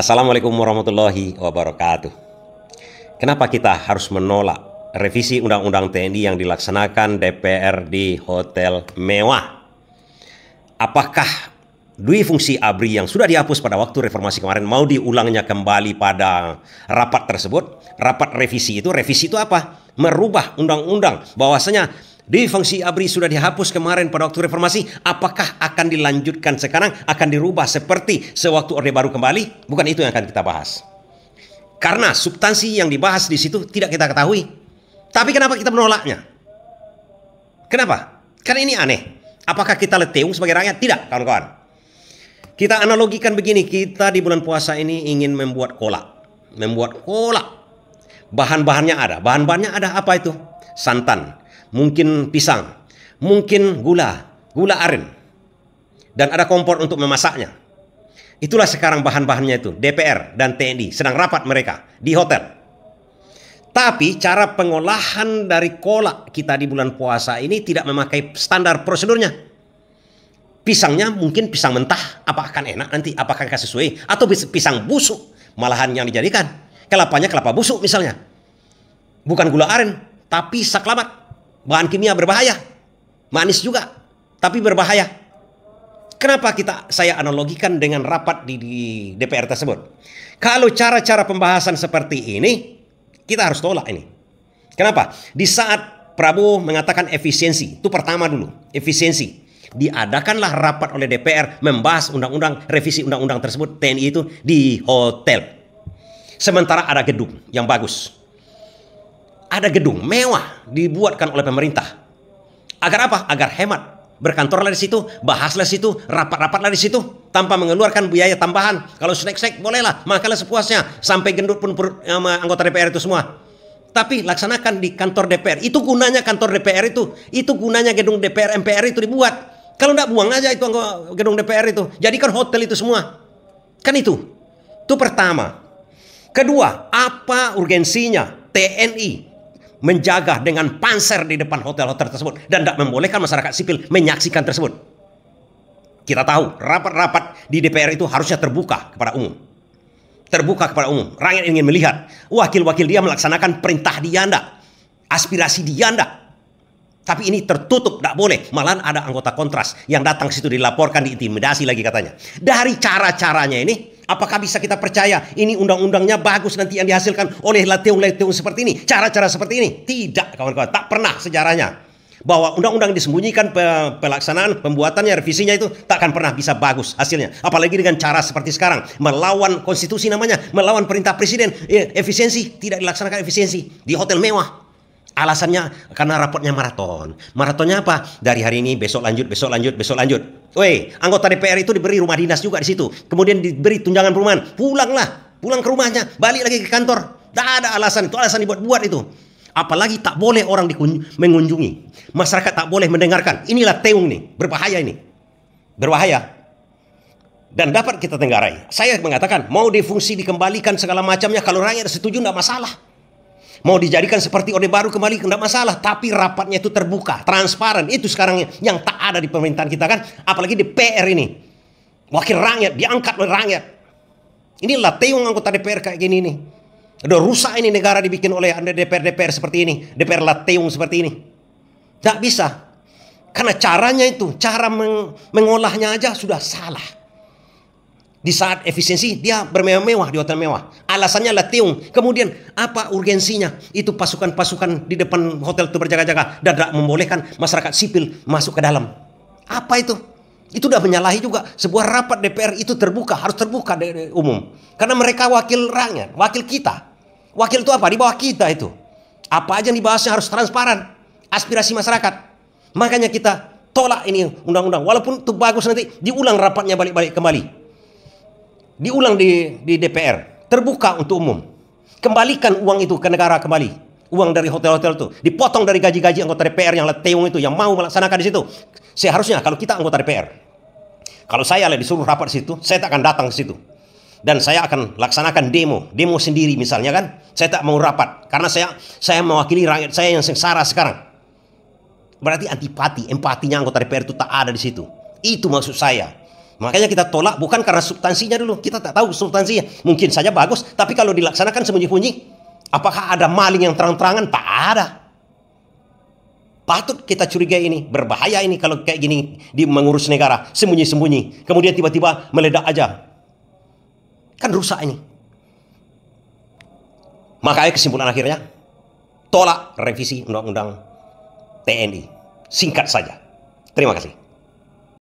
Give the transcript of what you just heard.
Assalamualaikum warahmatullahi wabarakatuh. Kenapa kita harus menolak revisi Undang-Undang TNI yang dilaksanakan DPR di hotel mewah? Apakah dui fungsi ABRI yang sudah dihapus pada waktu reformasi kemarin mau diulangnya kembali pada rapat tersebut? Rapat revisi itu apa? Merubah undang-undang, bahwasanya dui fungsi ABRI sudah dihapus kemarin pada waktu reformasi. Apakah akan dilanjutkan sekarang? Akan dirubah seperti sewaktu Orde Baru kembali? Bukan itu yang akan kita bahas. Karena substansi yang dibahas di situ tidak kita ketahui. Tapi kenapa kita menolaknya? Kenapa? Karena ini aneh. Apakah kita leteung sebagai rakyat? Tidak, kawan-kawan. Kita analogikan begini, kita di bulan puasa ini ingin membuat kolak. Membuat kolak. Bahan-bahannya ada. Bahan-bahannya ada apa itu? Santan, mungkin pisang, mungkin gula aren. Dan ada kompor untuk memasaknya. Itulah sekarang bahan-bahannya itu. DPR dan TNI sedang rapat mereka di hotel. Tapi cara pengolahan dari kolak kita di bulan puasa ini tidak memakai standar prosedurnya. Pisangnya mungkin pisang mentah, apakah akan enak nanti? Apakah akan sesuai? Atau pisang busuk malahan yang dijadikan. Kelapanya kelapa busuk misalnya. Bukan gula aren, tapi saklamat. Bahan kimia berbahaya. Manis juga, tapi berbahaya. Kenapa saya analogikan dengan rapat di DPR tersebut? Kalau cara-cara pembahasan seperti ini, kita harus tolak ini. Kenapa? Di saat Prabowo mengatakan efisiensi, itu pertama dulu, efisiensi. Diadakanlah rapat oleh DPR membahas undang-undang, revisi undang-undang tersebut, TNI itu di hotel. Sementara ada gedung yang bagus. Ada gedung mewah dibuatkan oleh pemerintah. Agar apa? Agar hemat. Berkantorlah di situ, bahaslah di situ, rapat-rapatlah di situ, tanpa mengeluarkan biaya tambahan. Kalau snack-snack bolehlah, makanlah sepuasnya, sampai gendut pun anggota DPR itu semua. Tapi laksanakan di kantor DPR. Itu gunanya kantor DPR itu gunanya gedung DPR MPR itu dibuat. Kalau enggak, buang aja itu gedung DPR itu, jadikan hotel itu semua. Kan itu pertama. Kedua, apa urgensinya TNI menjaga dengan panser di depan hotel-hotel tersebut dan tidak membolehkan masyarakat sipil menyaksikan tersebut? Kita tahu rapat-rapat di DPR itu harusnya terbuka kepada umum. Terbuka kepada umum. Rakyat ingin melihat wakil-wakil dia melaksanakan perintah dia anda, aspirasi dia anda. Tapi ini tertutup, tidak boleh. Malahan ada anggota kontras yang datang ke situ dilaporkan, diintimidasi lagi katanya. Dari cara-caranya ini, apakah bisa kita percaya ini undang-undangnya bagus nanti yang dihasilkan oleh leteung-leteung seperti ini? Cara-cara seperti ini? Tidak, kawan-kawan. Tak pernah sejarahnya. Bahwa undang-undang disembunyikan pelaksanaan, pembuatannya, revisinya itu tak akan pernah bisa bagus hasilnya. Apalagi dengan cara seperti sekarang. Melawan konstitusi namanya, melawan perintah presiden. Efisiensi, tidak dilaksanakan efisiensi. Di hotel mewah. Alasannya karena rapotnya maraton. Maratonnya apa? Dari hari ini besok lanjut, besok lanjut, besok lanjut. Woi, anggota DPR itu diberi rumah dinas juga di situ. Kemudian diberi tunjangan perumahan. Pulanglah, pulang ke rumahnya, balik lagi ke kantor. Tidak ada alasan, itu alasan dibuat-buat itu. Apalagi tak boleh orang mengunjungi. Masyarakat tak boleh mendengarkan. Inilah teung nih, berbahaya ini. Berbahaya. Dan dapat kita tenggarai. Saya mengatakan mau difungsi dikembalikan segala macamnya, kalau rakyat setuju tidak masalah. Mau dijadikan seperti Orde Baru kembali, tidak masalah. Tapi rapatnya itu terbuka, transparan. Itu sekarang yang tak ada di pemerintahan kita kan. Apalagi di PR ini. Wakil rakyat, diangkat oleh rakyat. Inilah teung anggota DPR kayak gini nih. Udah rusak ini negara dibikin oleh DPR-DPR seperti ini. DPR lateung seperti ini. Tidak bisa. Karena caranya itu, cara mengolahnya aja sudah salah. Di saat efisiensi dia bermewah-mewah di hotel mewah. Alasannya lateung. Kemudian apa urgensinya? Itu pasukan-pasukan di depan hotel itu berjaga-jaga dan tidak membolehkan masyarakat sipil masuk ke dalam. Apa itu? Itu sudah menyalahi juga. Sebuah rapat DPR itu terbuka, harus terbuka dari umum. Karena mereka wakil rakyat, wakil kita. Wakil itu apa? Di bawah kita itu. Apa aja yang dibahasnya harus transparan. Aspirasi masyarakat. Makanya kita tolak ini undang-undang. Walaupun itu bagus, nanti diulang rapatnya balik-balik kembali. Diulang di DPR, terbuka untuk umum. Kembalikan uang itu ke negara kembali. Uang dari hotel-hotel itu dipotong dari gaji-gaji anggota DPR yang leteung itu, yang mau melaksanakan di situ. Seharusnya kalau kita anggota DPR, kalau saya disuruh rapat di situ, saya tak akan datang ke situ. Dan saya akan laksanakan demo sendiri misalnya kan. Saya tak mau rapat karena saya mewakili rakyat saya yang sengsara sekarang. Berarti antipati, empatinya anggota DPR itu tak ada di situ. Itu maksud saya. Makanya kita tolak bukan karena substansinya dulu. Kita tak tahu substansinya. Mungkin saja bagus, tapi kalau dilaksanakan sembunyi-sembunyi, apakah ada maling yang terang-terangan? Tak ada. Patut kita curigai ini, berbahaya ini kalau kayak gini di mengurus negara, sembunyi-sembunyi. Kemudian tiba-tiba meledak aja. Kan rusak ini. Makanya kesimpulan akhirnya, tolak revisi Undang-Undang TNI. Singkat saja. Terima kasih.